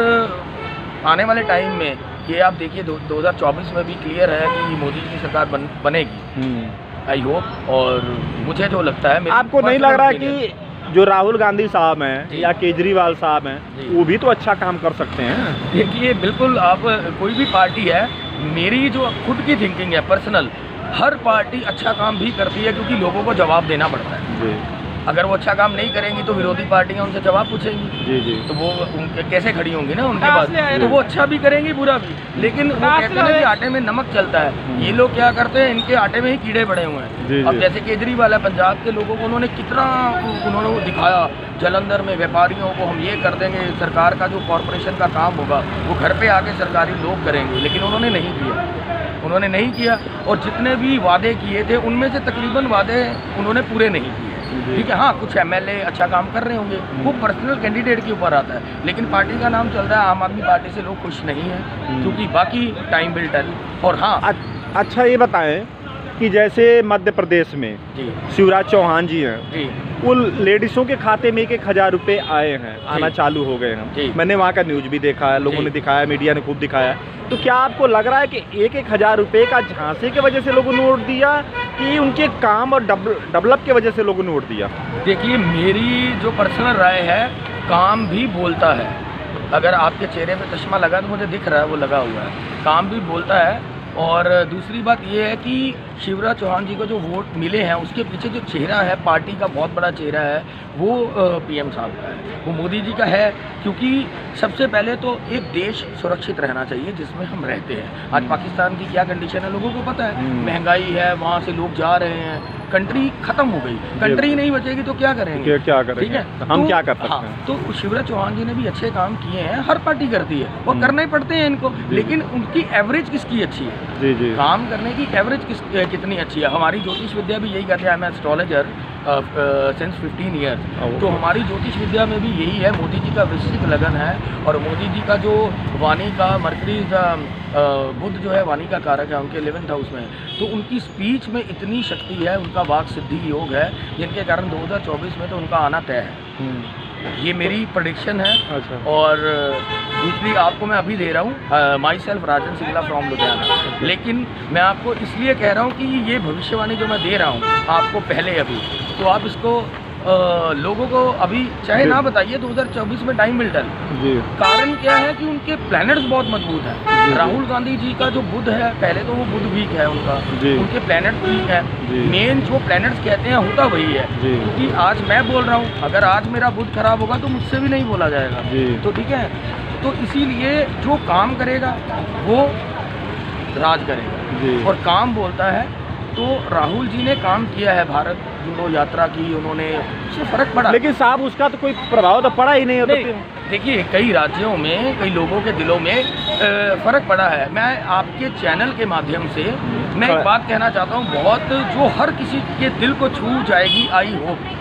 आने वाले टाइम में ये आप देखिए 2024 में भी क्लियर है कि मोदी जी की सरकार बनेगी, आई होप। और मुझे जो लगता है, आपको नहीं लग रहा है कि जो राहुल गांधी साहब हैं या केजरीवाल साहब हैं वो भी तो अच्छा काम कर सकते हैं? देखिए बिल्कुल, आप कोई भी पार्टी है, मेरी जो खुद की थिंकिंग है पर्सनल, हर पार्टी अच्छा काम भी करती है क्योंकि लोगों को जवाब देना पड़ता है। जी अगर वो अच्छा काम नहीं करेंगी तो विरोधी पार्टियां उनसे जवाब पूछेंगी, जी जी। तो वो उनके कैसे खड़ी होंगी ना उनके पास, तो वो अच्छा भी करेंगी बुरा भी। लेकिन वो कहते हैं कि आटे में नमक चलता है, ये लोग क्या करते हैं, इनके आटे में ही कीड़े पड़े हुए जी, हैं। अब जी। जैसे केजरीवाल है, पंजाब के लोगों को उन्होंने कितना उन्होंने वो दिखाया, जलंधर में व्यापारियों को हम ये कर देंगे, सरकार का जो कॉरपोरेशन का काम होगा वो घर पे आके सरकारी लोग करेंगे, लेकिन उन्होंने नहीं किया, उन्होंने नहीं किया। और जितने भी वादे किए थे उनमें से तकरीबन वादे उन्होंने पूरे नहीं किए। ठीक है, हाँ कुछ एमएलए अच्छा काम कर रहे होंगे, वो पर्सनल कैंडिडेट के ऊपर आता है, लेकिन पार्टी का नाम चल रहा है, आम आदमी पार्टी से लोग खुश नहीं हैं क्योंकि बाकी टाइम विल टेल। और हाँ अच्छा ये बताएं कि जैसे मध्य प्रदेश में जी शिवराज चौहान जी हैं, जी उन लेडीज़ों के खाते में 1,000 रुपये आए हैं, आना चालू हो गए जी। हैं। मैंने वहाँ का न्यूज़ भी देखा है, लोगों जी। ने दिखाया, मीडिया ने खूब दिखाया है। तो क्या आपको लग रहा है कि 1,000 रुपये का झांसे की वजह से लोगों ने वोट दिया कि उनके काम और डेवलप की वजह से लोगों ने वोट दिया? देखिए, मेरी जो पर्सनल राय है, काम भी बोलता है। अगर आपके चेहरे पे चश्मा लगा तो मुझे दिख रहा है वो लगा हुआ है, काम भी बोलता है। और दूसरी बात ये है कि शिवराज चौहान जी को जो वोट मिले हैं उसके पीछे जो चेहरा है, पार्टी का बहुत बड़ा चेहरा है, वो पीएम साहब का है, वो मोदी जी का है। क्योंकि सबसे पहले तो एक देश सुरक्षित रहना चाहिए जिसमें हम रहते हैं। आज पाकिस्तान की क्या कंडीशन है लोगों को पता है, महंगाई है, वहाँ से लोग जा रहे हैं, कंट्री खत्म हो गई, कंट्री नहीं बचेगी तो क्या करेंगे, क्या करेंगे? ठीक है, हम तो क्या कर सकते हाँ, हैं? तो शिवराज चौहान जी ने भी अच्छे काम किए हैं, हर पार्टी करती है और करने पड़ते हैं इनको, लेकिन उनकी एवरेज किसकी अच्छी है, जी जी। काम करने की एवरेज कितनी अच्छी है। हमारी ज्योतिष विद्या भी यही कहते हैं, मैं एस्ट्रोलॉजर सिंस 15 ईयर्स, तो हमारी ज्योतिष विद्या में भी यही है, मोदी जी का वृश्चिक लगन है और मोदी जी का जो वाणी का मरकरी बुध जो है वाणी का कारक है, उनके 11th हाउस में, तो उनकी स्पीच में इतनी शक्ति है, उनका वाक सिद्धि योग है, जिनके कारण 2024 में तो उनका आना तय है। ये मेरी प्रेडिक्शन है। अच्छा। और दूसरी आपको मैं अभी दे रहा हूँ, my self Rajan Singla from Ludhiana, लेकिन मैं आपको इसलिए कह रहा हूँ कि ये भविष्यवाणी जो मैं दे रहा हूँ आपको पहले अभी, तो आप इसको लोगों को अभी चाहे ना बताइए, 2024 में टाइम मिलता है। जी। कारण क्या है कि उनके प्लैनेट्स बहुत मजबूत हैं। राहुल गांधी जी का जो बुध है, पहले तो वो बुध वीक है उनका, जी। उनके प्लैनेट्स वीक है, जी। मेन जो प्लैनेट्स कहते हैं होता वही है। जी। क्योंकि आज मैं बोल रहा हूँ, अगर आज मेरा बुध खराब होगा तो मुझसे भी नहीं बोला जाएगा, जी। तो ठीक है, तो इसीलिए जो काम करेगा वो राज करेगा, जी। और काम बोलता है। तो राहुल जी ने काम किया है, भारत जोड़ो यात्रा की उन्होंने, उससे फर्क पड़ा। लेकिन साहब उसका तो कोई प्रभाव तो पड़ा ही नहीं होता। देखिए, कई राज्यों में कई लोगों के दिलों में फ़र्क पड़ा है। मैं आपके चैनल के माध्यम से मैं एक बात कहना चाहता हूँ, बहुत जो हर किसी के दिल को छू जाएगी, आई होप।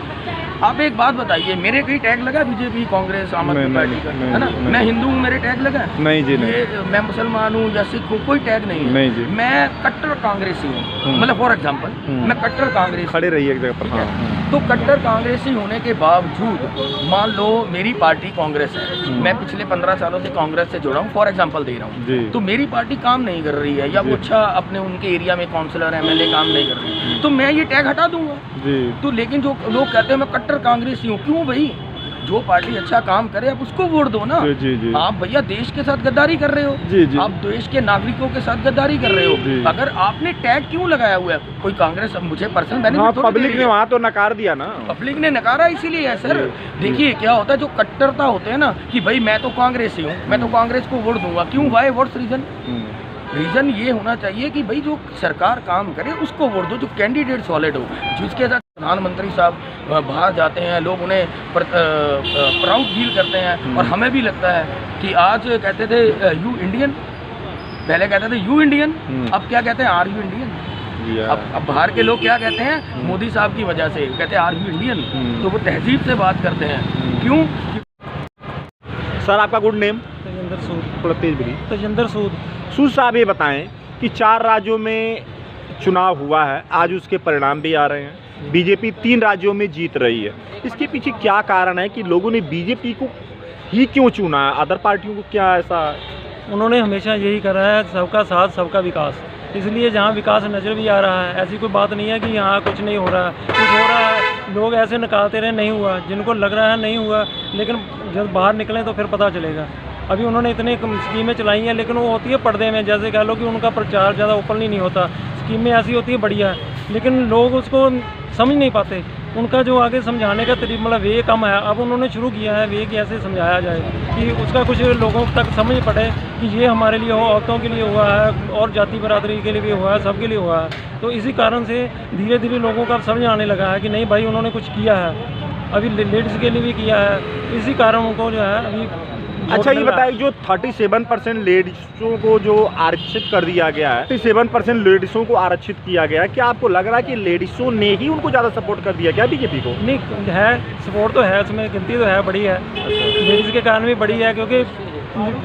आप एक बात बताइए, मेरे कहीं टैग लगा बीजेपी, कांग्रेस, आम आदमी पार्टी का, है ना? मैं हिंदू हूँ, मेरे टैग लगा? नहीं जी, नहीं। ये मैं मुसलमान हूँ या सिख हूँ, कोई टैग नहीं है। नहीं जी। मैं कट्टर कांग्रेसी हूँ, मतलब फॉर एग्जाम्पल मैं कट्टर कांग्रेसी, खड़े रहिए एक जगह पर। हाँ। तो कट्टर कांग्रेसी होने के बावजूद मान लो मेरी पार्टी कांग्रेस है, मैं पिछले 15 सालों से कांग्रेस से जुड़ा हूँ, फॉर एग्जांपल दे रहा जी। हूँ, तो मेरी पार्टी काम नहीं कर रही है या वो अच्छा अपने उनके एरिया में काउंसलर एमएलए काम नहीं कर रही है, तो मैं ये टैग हटा दूंगा जी। तो। लेकिन जो लोग कहते हैं मैं कट्टर कांग्रेसी हूँ, क्यों भाई? जो पार्टी अच्छा काम करे आप उसको वोट दो ना। जी, जी, जी। आप भैया देश के साथ गद्दारी कर रहे हो, जी, जी। आप देश के नागरिकों के साथ गद्दारी कर रहे हो। जी। अगर आपने टैग क्यों लगाया हुआ है, कोई कांग्रेस मुझे पर्सनल हाँ, बेनिफिट थोड़ी दे पब्लिक रही ने है। वहाँ तो नकार दिया ना। पब्लिक ने नकारा इसीलिए है सर। देखिए क्या होता है, जो कट्टरता होते हैं ना कि भाई मैं तो कांग्रेसी हूँ, मैं तो कांग्रेस को वोट दूंगा, क्यों? वाई? What's reason? रीजन ये होना चाहिए कि भाई जो सरकार काम करे उसको वोट दो, जो कैंडिडेट सॉलिड हो, जिसके साथ प्रधानमंत्री साहब बाहर जाते हैं, लोग उन्हें प्राउड फील करते हैं। और हमें भी लगता है कि आज कहते थे यू इंडियन, पहले कहते थे यू इंडियन, अब क्या कहते हैं, आर यू इंडियन। अब बाहर के लोग क्या कहते हैं, मोदी साहब की वजह से कहते हैं आर यू इंडियन, तो वो तहजीब से बात करते हैं। क्यों? सर आपका गुड नेम? तजिंदर सूद। थोड़ा तेज भी। तजिंदर सूद। सूद साहब ये बताएं कि 4 राज्यों में चुनाव हुआ है, आज उसके परिणाम भी आ रहे हैं। बीजेपी 3 राज्यों में जीत रही है। इसके पीछे क्या कारण है कि लोगों ने बीजेपी को ही क्यों चुना है? अदर पार्टियों को क्या ऐसा? उन्होंने हमेशा यही करा है, सबका साथ सबका विकास। इसलिए जहाँ विकास नज़र भी आ रहा है, ऐसी कोई बात नहीं है कि यहाँ कुछ नहीं हो रहा है, कुछ हो रहा है। लोग ऐसे निकालते रहे नहीं हुआ, जिनको लग रहा है नहीं हुआ, लेकिन जब बाहर निकलें तो फिर पता चलेगा। अभी उन्होंने इतनी स्कीमें चलाई हैं, लेकिन वो होती है पर्दे में, जैसे कह लो कि उनका प्रचार ज़्यादा ओपनली नहीं होता। स्कीमें ऐसी होती है बढ़िया, लेकिन लोग उसको समझ नहीं पाते। उनका जो आगे समझाने का तरीका मतलब वे कम है। अब उन्होंने शुरू किया है वे कैसे समझाया जाए कि उसका कुछ लोगों तक समझ पड़े कि ये हमारे लिए हो, औरतों के लिए हुआ है और जाति बरादरी के लिए भी हुआ है, सबके लिए हुआ है। तो इसी कारण से धीरे धीरे लोगों का समझ आने लगा है कि नहीं भाई उन्होंने कुछ किया है, अभी लेडीज़ के लिए भी किया है। इसी कारण उनको जो है अभी। अच्छा ये बताइए, जो 37% लेडीज़ों को जो आरक्षित कर दिया गया है, 37% लेडीज़ों को आरक्षित किया गया है, क्या आपको लग रहा है कि लेडीज़ों ने ही उनको ज़्यादा सपोर्ट कर दिया क्या बीजेपी को? नहीं है, सपोर्ट तो है, उसमें गिनती तो है, बड़ी है। लेडीज़ के कारण भी बड़ी है, क्योंकि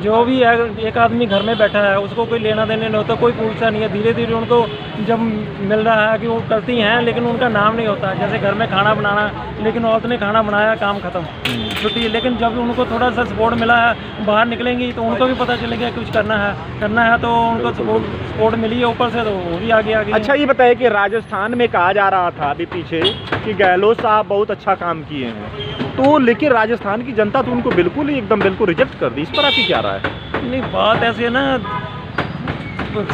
जो भी है एक आदमी घर में बैठा है उसको कोई लेना देने नहीं होता, कोई पूछता नहीं है। धीरे धीरे उनको जब मिल रहा है कि वो करती हैं, लेकिन उनका नाम नहीं होता। जैसे घर में खाना बनाना, लेकिन औरत ने खाना बनाया, काम खत्म, छुट्टी। लेकिन जब उनको थोड़ा सा सपोर्ट मिला है, बाहर निकलेंगी तो उनको भी पता चलेगा कुछ करना है तो उनको सपोर्ट मिली है ऊपर से, तो वो भी आगे। अच्छा ये बताइए कि राजस्थान में कहा जा रहा था अभी पीछे कि गहलोत साहब बहुत अच्छा काम किए हैं, तो लेकिन राजस्थान की जनता तो उनको बिल्कुल ही एकदम बिल्कुल रिजेक्ट कर दी। इस पर आपकी क्या राय है? नहीं, बात ऐसी है ना,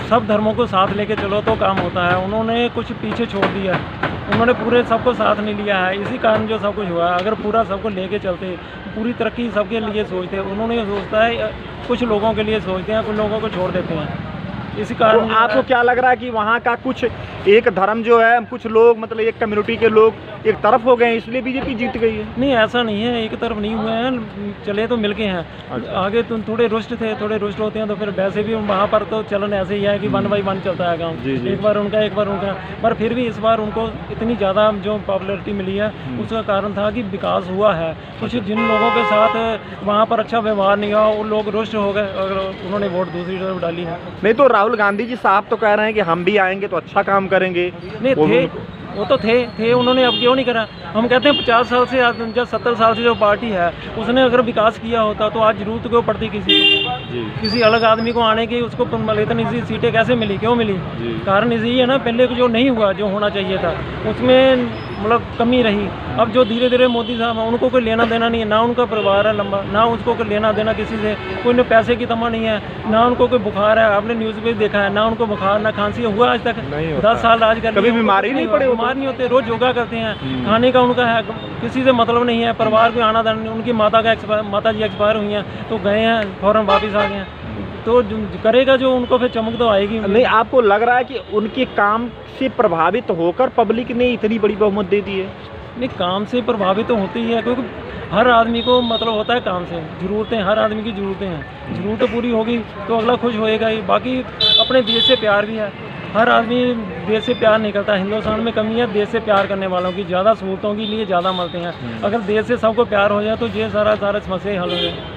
सब धर्मों को साथ लेके चलो तो काम होता है। उन्होंने कुछ पीछे छोड़ दिया है, उन्होंने पूरे सबको साथ नहीं लिया है, इसी कारण जो सब कुछ हुआ है। अगर पूरा सबको लेके चलते, पूरी तरक्की सबके लिए सोचते, उन्होंने सोचता है कुछ लोगों के लिए सोचते हैं, कुछ लोगों को छोड़ देते हैं। इसी कारण तो आपको क्या लग रहा है कि वहाँ का कुछ एक धर्म जो है, कुछ लोग मतलब एक कम्युनिटी के लोग एक तरफ हो गए इसलिए बीजेपी जीत गई है? नहीं, ऐसा नहीं है, एक तरफ नहीं हुए हैं, चले तो मिलके हैं। अच्छा। आगे तो थोड़े रुष्ट थे, थोड़े रुष्ट होते हैं तो फिर वैसे भी वहाँ पर तो चलन ऐसे ही है कि 1 by 1 चलता है काम। एक बार उनका एक बार उनका, पर फिर भी इस बार उनको इतनी ज़्यादा जो पॉपुलैरिटी मिली है उसका कारण था कि विकास हुआ है। कुछ जिन लोगों के साथ वहाँ पर अच्छा व्यवहार नहीं हुआ, उन लोग रुष्ट हो गए और उन्होंने वोट दूसरी तरफ डाली है। नहीं तो राहुल गांधी जी साहब तो कह रहे हैं कि हम भी आएंगे तो अच्छा काम करेंगे। नहीं थे, वो तो थे, उन्होंने अब क्यों नहीं करा? हम कहते हैं 50 साल से या 70 साल से जो पार्टी है उसने अगर विकास किया होता तो आज जरूरत क्यों पड़ती किसी अलग आदमी को आने की? उसको इतनी सी सीटें कैसे मिली, क्यों मिली? कारण इसी है ना, पहले जो नहीं हुआ, जो होना चाहिए था उसमें मतलब कमी रही। अब जो धीरे धीरे मोदी साहब, उनको कोई लेना देना नहीं है, ना उनका परिवार है लंबा, ना उसको कोई लेना देना किसी से, कोई न पैसे की तमा नहीं है, ना उनको कोई बुखार है, आपने न्यूज़ पे देखा है, ना उनको बुखार ना खांसी हुआ आज तक। 10 साल राज कर कभी बीमारी नहीं पड़े, बीमार नहीं होते, रोज योगा करते हैं, खाने का उनका है, किसी से मतलब नहीं है, परिवार को आना जाना। उनकी माता जी एक्सपायर हुई हैं तो गए हैं, फौरन वापस आ गए हैं, तो करेगा जो उनको फिर चमक तो आएगी। नहीं, आपको लग रहा है कि उनके काम से प्रभावित होकर पब्लिक ने इतनी बड़ी बहुमत दे दी है? नहीं, काम से प्रभावित तो होती ही है, क्योंकि हर आदमी को मतलब होता है काम से, ज़रूरतें, हर आदमी की ज़रूरतें हैं, ज़रूरतें पूरी होगी तो अगला खुश होएगा ही। बाकी अपने देश से प्यार भी है, हर आदमी देश से प्यार नहीं करता। हिंदुस्तान में कमी है देश से प्यार करने वालों की, ज़्यादा सहूलतों के लिए ज़्यादा मरते हैं। अगर देश से सबको प्यार हो जाए तो ये सारा समस्या हल हो जाए।